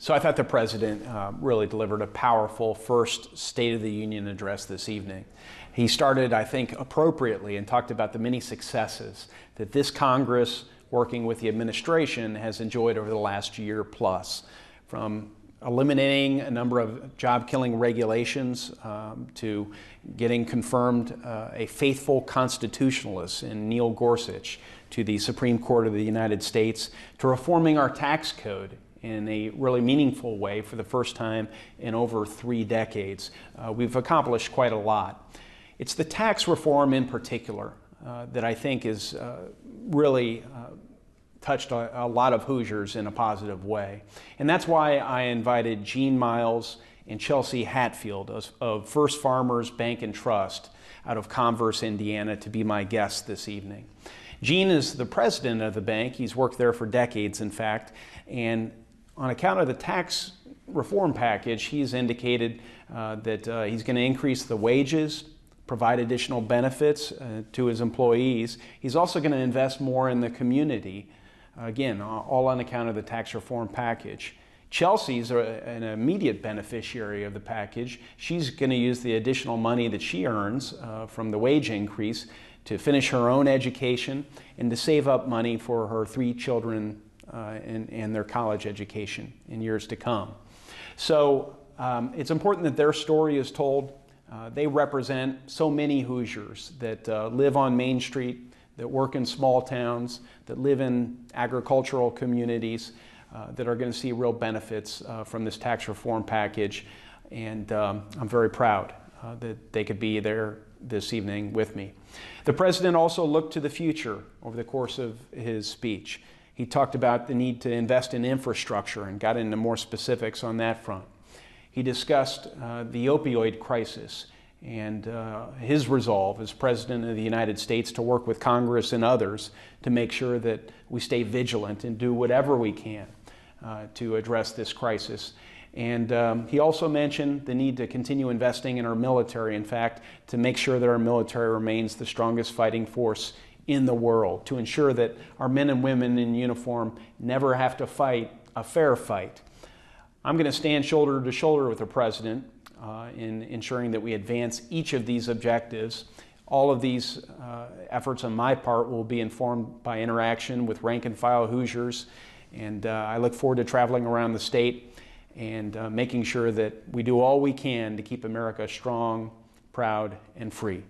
So I thought the president really delivered a powerful first State of the Union address this evening. He started, I think, appropriately and talked about the many successes that this Congress, working with the administration, has enjoyed over the last year plus, from eliminating a number of job-killing regulations to getting confirmed a faithful constitutionalist in Neil Gorsuch to the Supreme Court of the United States, to reforming our tax code in a really meaningful way for the first time in over 3 decades. We've accomplished quite a lot. It's the tax reform in particular that I think is really touched a lot of Hoosiers in a positive way. And that's why I invited Gene Miles and Chelsea Hatfield of First Farmers Bank and Trust out of Converse, Indiana, to be my guests this evening. Gene is the president of the bank. He's worked there for decades, in fact, and on account of the tax reform package, he's indicated that he's going to increase the wages, provide additional benefits to his employees. He's also going to invest more in the community, again, all on account of the tax reform package. Chelsea's an immediate beneficiary of the package. She's going to use the additional money that she earns from the wage increase to finish her own education and to save up money for her 3 children and their college education in years to come. So it's important that their story is told. They represent so many Hoosiers that live on Main Street, that work in small towns, that live in agricultural communities, that are going to see real benefits from this tax reform package. And I'm very proud that they could be there this evening with me. The president also looked to the future over the course of his speech. He talked about the need to invest in infrastructure and got into more specifics on that front. He discussed the opioid crisis and his resolve as President of the United States to work with Congress and others to make sure that we stay vigilant and do whatever we can to address this crisis. And he also mentioned the need to continue investing in our military, in fact, to make sure that our military remains the strongest fighting force in the world, to ensure that our men and women in uniform never have to fight a fair fight. I'm going to stand shoulder to shoulder with the president in ensuring that we advance each of these objectives. All of these efforts on my part will be informed by interaction with rank and file Hoosiers, and I look forward to traveling around the state and making sure that we do all we can to keep America strong, proud, and free.